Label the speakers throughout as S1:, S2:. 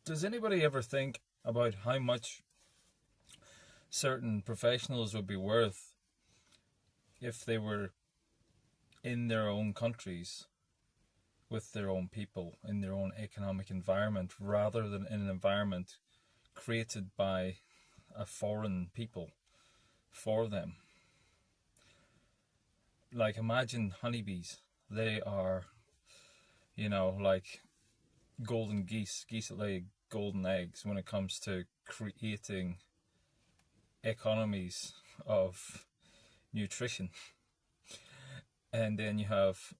S1: Does anybody ever think about how much certain professionals would be worth if they were in their own countries, with their own people, in their own economic environment, rather than in an environment created by a foreign people for them? Like, imagine honeybees. They are, like golden geese, geese that lay golden eggs when it comes to creating economies of nutrition. And then you have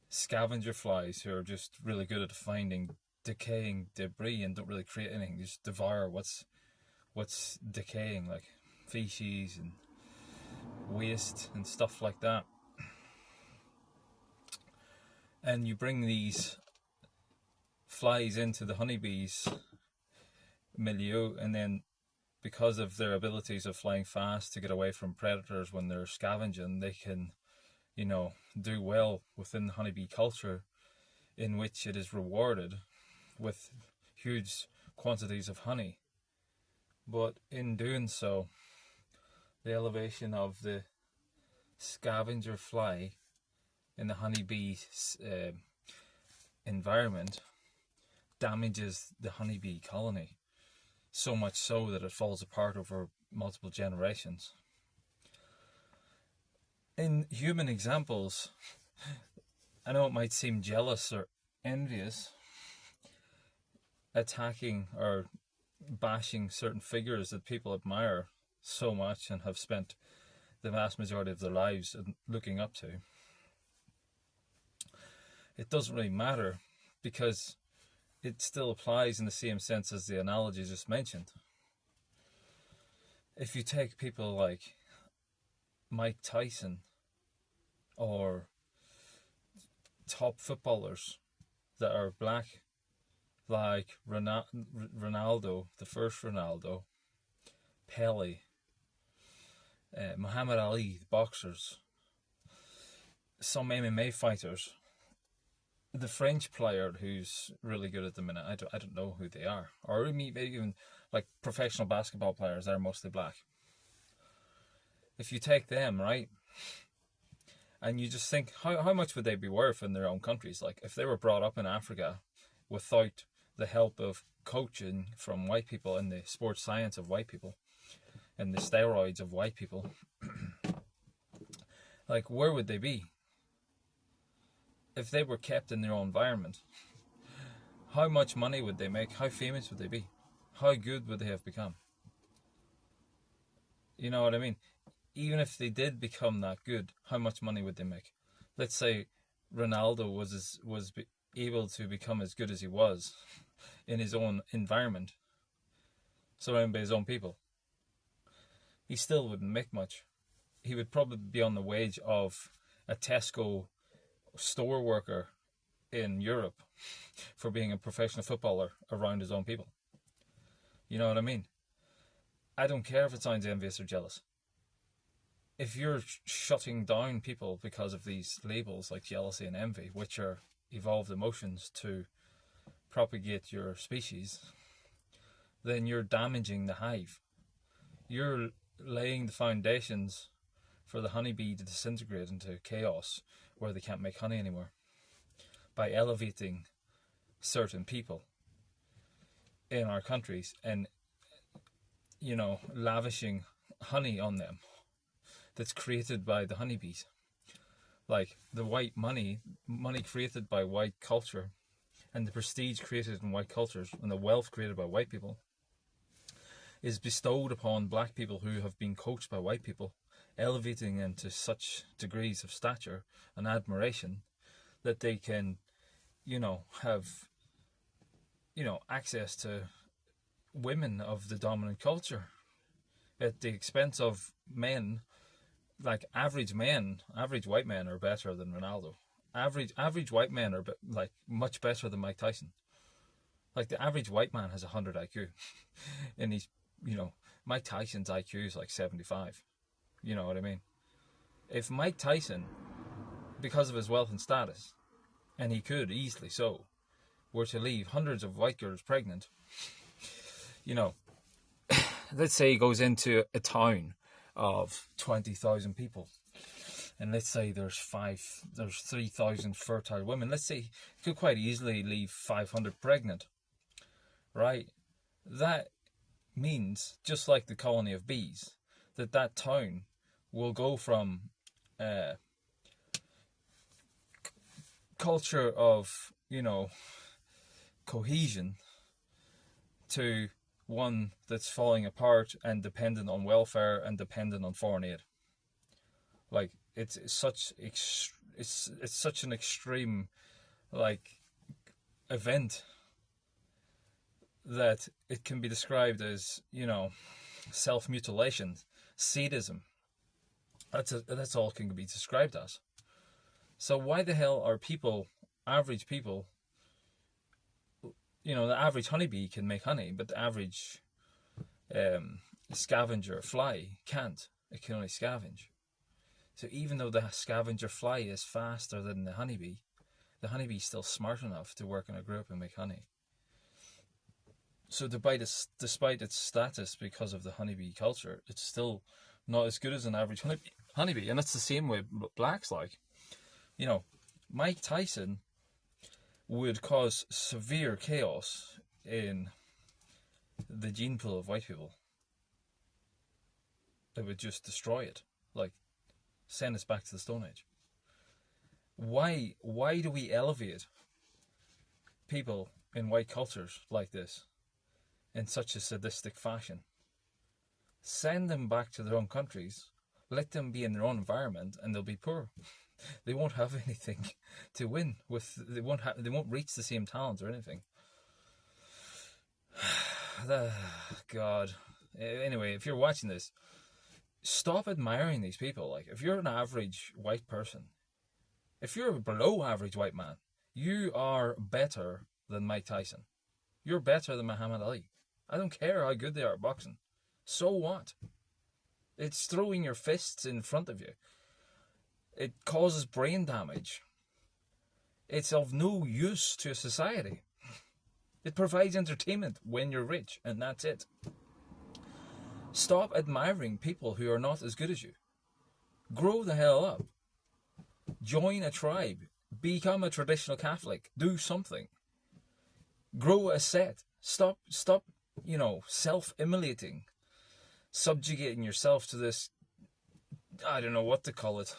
S1: scavenger flies who are just really good at finding decaying debris and don't really create anything, just devour what's decaying, like feces and waste and stuff like that. And you bring these flies into the honeybees milieu, and then because of their abilities of flying fast to get away from predators when they're scavenging, they can, do well within the honeybee culture, in which it is rewarded with huge quantities of honey. But in doing so, the elevation of the scavenger fly in the honeybee environment damages the honeybee colony, so much so that it falls apart over multiple generations. In human examples, I know it might seem jealous or envious, attacking or bashing certain figures that people admire so much and have spent the vast majority of their lives looking up to. It doesn't really matter, because it still applies in the same sense as the analogy just mentioned. If you take people like Mike Tyson or top footballers that are black, like Ronaldo, the first Ronaldo, Pele, Muhammad Ali, the boxers, some MMA fighters, the French player who's really good at the minute, I don't know who they are, or maybe even like professional basketball players that are mostly black. If you take them, right, and you just think, how much would they be worth in their own countries? Like, if they were brought up in Africa without the help of coaching from white people and the sports science of white people and the steroids of white people, like, where would they be? If they were kept in their own environment, how much money would they make? How famous would they be? How good would they have become? You know what I mean? Even if they did become that good, how much money would they make? Let's say Ronaldo was able to become as good as he was in his own environment, surrounded by his own people. He still wouldn't make much. He would probably be on the wage of a Tesco store worker in Europe for being a professional footballer around his own people. You know what I mean? I don't care if it sounds envious or jealous. If you're shutting down people because of these labels like jealousy and envy, which are evolved emotions to propagate your species, then you're damaging the hive. You're laying the foundations for the honeybee to disintegrate into chaos where they can't make honey anymore by elevating certain people in our countries and, lavishing honey on them that's created by the honeybees. Like the white money created by white culture, and the prestige created in white cultures, and the wealth created by white people, is bestowed upon black people who have been coached by white people, elevating them to such degrees of stature and admiration that they can, have, access to women of the dominant culture at the expense of men. Like average white men are better than Ronaldo. Average white men are much better than Mike Tyson. Like the average white man has 100 IQ, and he's, Mike Tyson's IQ is like 75. You know what I mean? If Mike Tyson, because of his wealth and status, and he could easily so, were to leave hundreds of white girls pregnant, you know, let's say he goes into a town of 20,000 people, and let's say there's 3,000 fertile women. Let's say he could quite easily leave 500 pregnant, right? That means, just like the colony of bees, that town will go from culture of, cohesion to one that's falling apart and dependent on welfare and dependent on foreign aid. Like, it's such an extreme, like, event that it can be described as, self-mutilation, sadism. That's all it can be described as. So why the hell are average people, the average honeybee can make honey, but the average scavenger fly can't. It can only scavenge. So even though the scavenger fly is faster than the honeybee's still smart enough to work in a group and make honey. So despite its status because of the honeybee culture, it's still not as good as an average honeybee. And that's the same way blacks like. Mike Tyson would cause severe chaos in the gene pool of white people. It would just destroy it. Like, send us back to the Stone Age. Why do we elevate people in white cultures like this in such a sadistic fashion? Send them back to their own countries, let them be in their own environment, and they'll be poor. They won't have anything to win with. They won't reach the same talent or anything. God. Anyway, if you're watching this, stop admiring these people. Like, if you're an average white person, if you're a below average white man, you are better than Mike Tyson. You're better than Muhammad Ali. I don't care how good they are at boxing. So what? It's throwing your fists in front of you. It causes brain damage. It's of no use to a society. It provides entertainment when you're rich, and that's it. Stop admiring people who are not as good as you. Grow the hell up. Join a tribe. Become a traditional Catholic. Do something. Grow a set. Stop, self-immolating. Subjugating yourself to this, I don't know what to call it.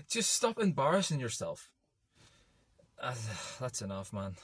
S1: Just stop embarrassing yourself. That's enough, man.